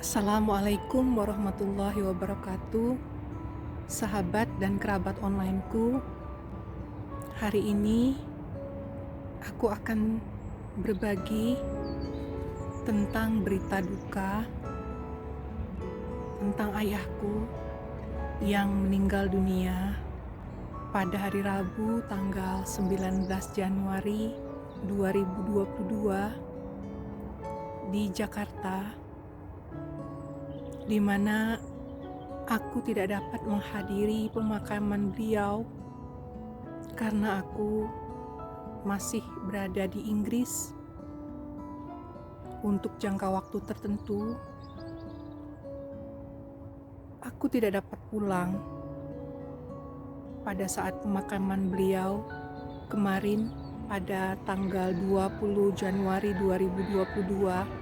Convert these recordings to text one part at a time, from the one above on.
Assalamualaikum warahmatullahi wabarakatuh, sahabat dan kerabat onlineku. Hari ini aku akan berbagi tentang berita duka tentang ayahku yang meninggal dunia pada hari Rabu tanggal 19 Januari 2022 di Jakarta, di mana aku tidak dapat menghadiri pemakaman beliau karena aku masih berada di Inggris untuk jangka waktu tertentu. Aku tidak dapat pulang pada saat pemakaman beliau kemarin pada tanggal 20 Januari 2022.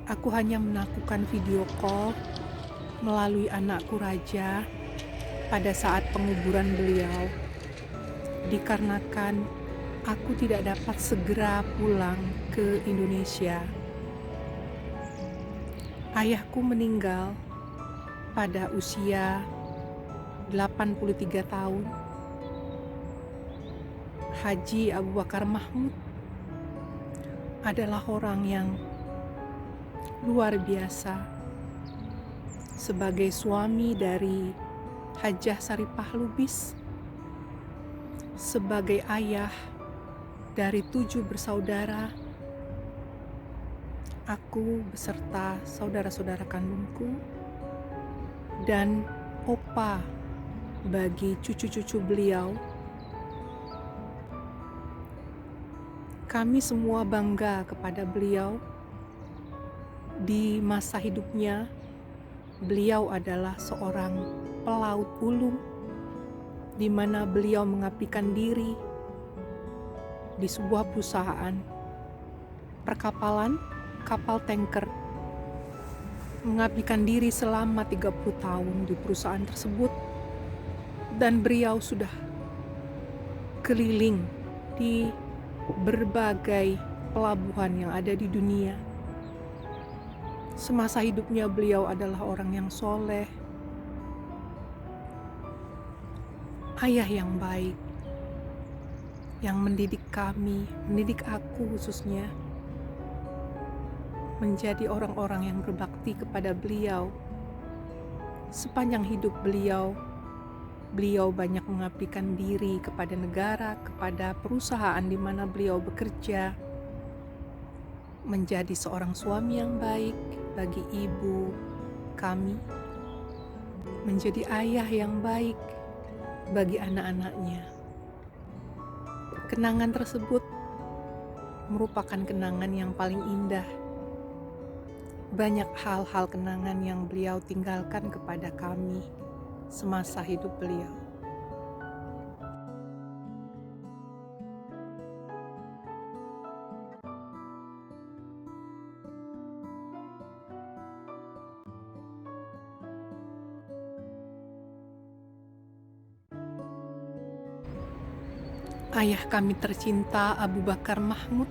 Aku hanya melakukan video call melalui anakku Raja pada saat penguburan beliau, dikarenakan aku tidak dapat segera pulang ke Indonesia. Ayahku meninggal pada usia 83 tahun. Haji Abu Bakar Mahmud adalah orang yang luar biasa sebagai suami dari Hajah Saripah Lubis, sebagai ayah dari 7 bersaudara. Aku beserta saudara-saudara kandungku dan opa bagi cucu-cucu beliau. Kami semua bangga kepada beliau. Di masa hidupnya, beliau adalah seorang pelaut ulung, di mana beliau mengabdikan diri di sebuah perusahaan perkapalan, kapal tanker, mengabdikan diri selama 30 tahun di perusahaan tersebut, dan beliau sudah keliling di berbagai pelabuhan yang ada di dunia. Semasa hidupnya beliau adalah orang yang soleh, ayah yang baik, yang mendidik kami, mendidik aku khususnya, menjadi orang-orang yang berbakti kepada beliau. Sepanjang hidup beliau banyak mengabdikan diri kepada negara, kepada perusahaan di mana beliau bekerja, menjadi seorang suami yang baik bagi ibu kami, menjadi ayah yang baik bagi anak-anaknya. Kenangan tersebut merupakan kenangan yang paling indah. Banyak hal-hal kenangan yang beliau tinggalkan kepada kami semasa hidup beliau. Ayah kami tercinta Abu Bakar Mahmud,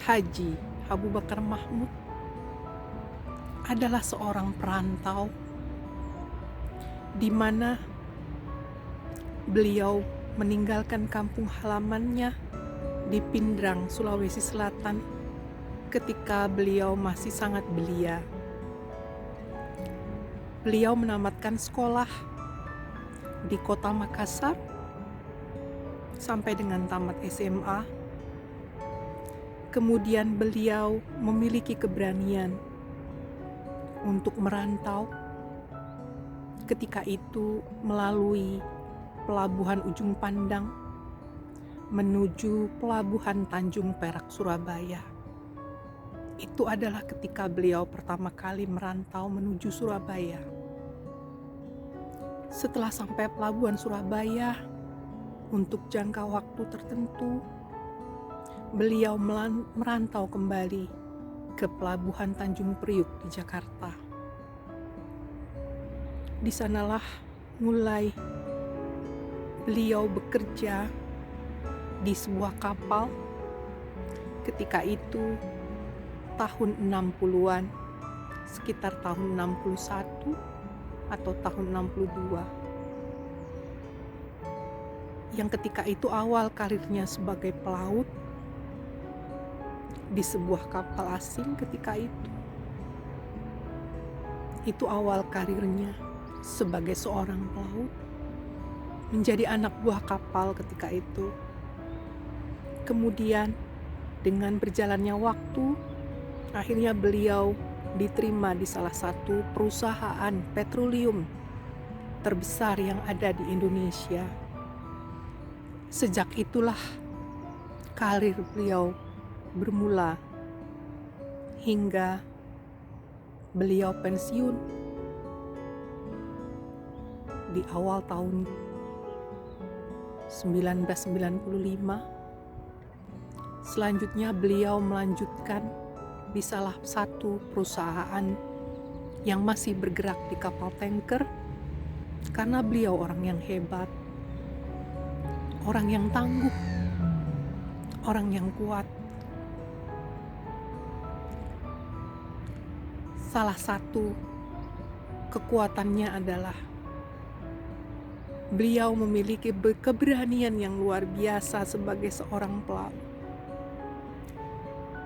Haji Abu Bakar Mahmud, adalah seorang perantau di mana beliau meninggalkan kampung halamannya di Pindrang, Sulawesi Selatan ketika beliau masih sangat belia. Beliau menamatkan sekolah di kota Makassar sampai dengan tamat SMA. Kemudian beliau memiliki keberanian untuk merantau, ketika itu melalui pelabuhan Ujung Pandang menuju pelabuhan Tanjung Perak, Surabaya. Itu adalah ketika beliau pertama kali merantau menuju Surabaya. Setelah sampai pelabuhan Surabaya, untuk jangka waktu tertentu, beliau merantau kembali ke pelabuhan Tanjung Priuk di Jakarta. Di sanalah mulai beliau bekerja di sebuah kapal. Ketika itu tahun 60-an, sekitar tahun 61 atau tahun 62. Yang ketika itu awal karirnya sebagai pelaut di sebuah kapal asing ketika itu. Itu awal karirnya sebagai seorang pelaut, menjadi anak buah kapal ketika itu. Kemudian dengan berjalannya waktu, akhirnya beliau diterima di salah satu perusahaan petroleum terbesar yang ada di Indonesia. Sejak itulah karir beliau bermula hingga beliau pensiun di awal tahun 1995. Selanjutnya beliau melanjutkan di salah satu perusahaan yang masih bergerak di kapal tanker karena beliau orang yang hebat, orang yang tangguh, orang yang kuat. Salah satu kekuatannya adalah beliau memiliki keberanian yang luar biasa sebagai seorang pelaut.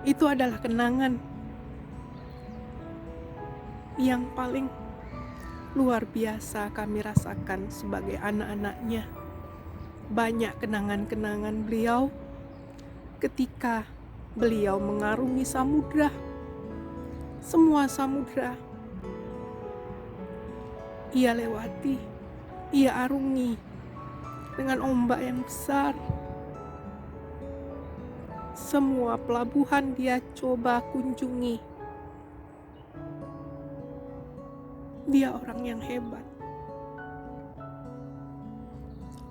Itu adalah kenangan yang paling luar biasa kami rasakan sebagai anak-anaknya. Banyak kenangan-kenangan beliau ketika beliau mengarungi samudra. Semua samudra ia lewati, ia arungi dengan ombak yang besar. Semua pelabuhan dia coba kunjungi. Dia orang yang hebat,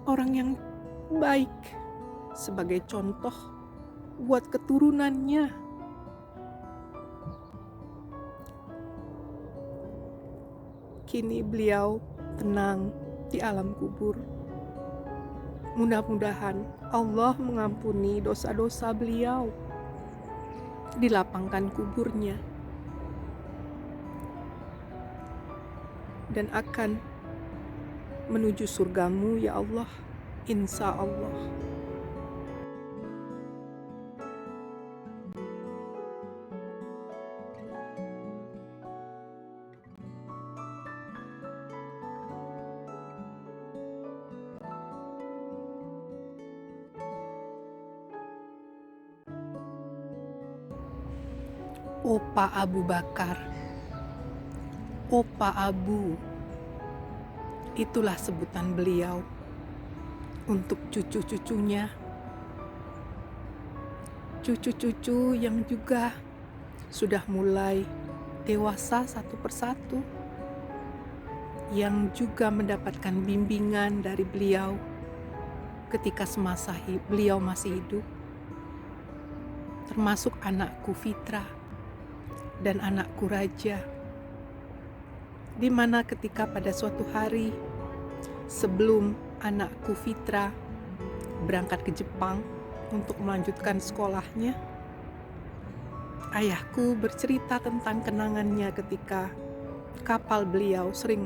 orang yang baik sebagai contoh buat keturunannya. Kini beliau tenang di alam kubur. Mudah-mudahan Allah mengampuni dosa-dosa beliau, dilapangkan kuburnya, dan akan menuju surgamu ya Allah, insya Allah. Opa Abu Bakar, Opa Abu, itulah sebutan beliau untuk cucu-cucunya. Cucu-cucu yang juga sudah mulai dewasa satu persatu, yang juga mendapatkan bimbingan dari beliau ketika semasa beliau masih hidup, termasuk anakku Fitra dan anakku Raja, di mana ketika pada suatu hari sebelum anakku Fitra berangkat ke Jepang untuk melanjutkan sekolahnya, ayahku bercerita tentang kenangannya ketika kapal beliau sering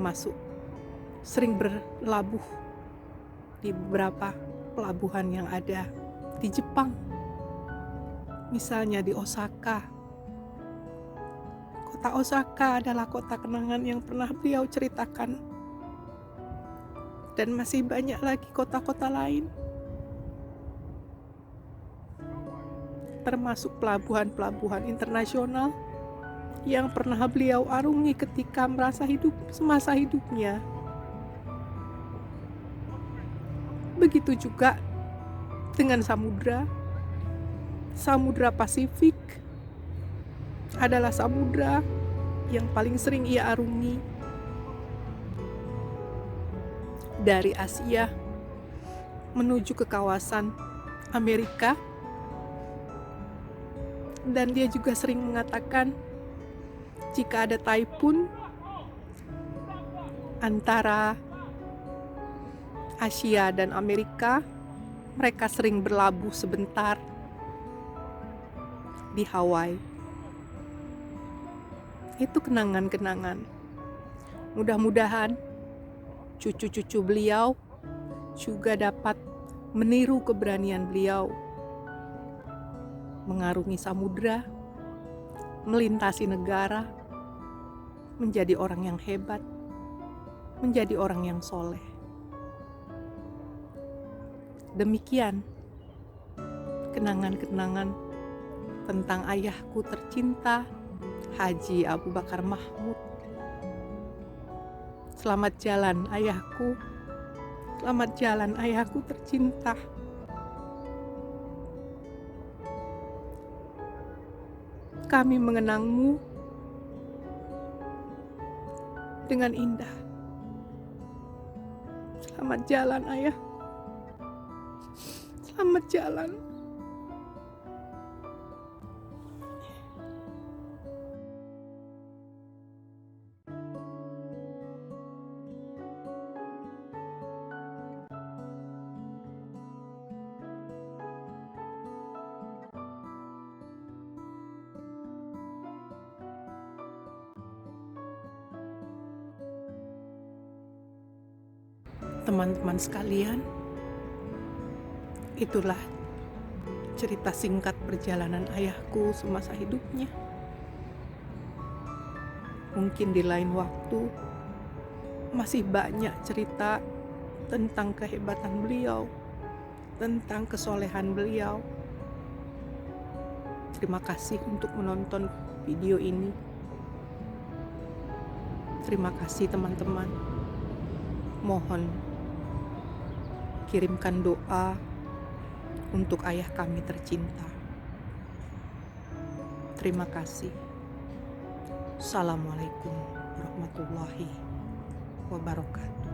berlabuh di beberapa pelabuhan yang ada di Jepang. Misalnya di Osaka. Kota Osaka adalah kota kenangan yang pernah beliau ceritakan. Dan masih banyak lagi kota-kota lain. Termasuk pelabuhan-pelabuhan internasional yang pernah beliau arungi ketika semasa hidupnya. Begitu juga dengan Samudra Pasifik adalah samudra yang paling sering ia arungi. Dari Asia menuju ke kawasan Amerika. Dan dia juga sering mengatakan jika ada typhoon antara Asia dan Amerika, mereka sering berlabuh sebentar di Hawaii. Itu kenangan-kenangan. Mudah-mudahan cucu-cucu beliau juga dapat meniru keberanian beliau mengarungi samudra, melintasi negara, menjadi orang yang hebat, menjadi orang yang soleh. Demikian kenangan-kenangan tentang ayahku tercinta, Haji Abu Bakar Mahmud. Selamat jalan ayahku, selamat jalan ayahku tercinta. Kami mengenangmu dengan indah. Selamat jalan ayah, selamat jalan. Teman-teman sekalian, itulah cerita singkat perjalanan ayahku semasa hidupnya. Mungkin di lain waktu masih banyak cerita tentang kehebatan beliau, tentang kesolehan beliau. Terima kasih untuk menonton video ini. Terima kasih teman-teman. Mohon kirimkan doa untuk ayah kami tercinta. Terima kasih. Assalamualaikum warahmatullahi wabarakatuh.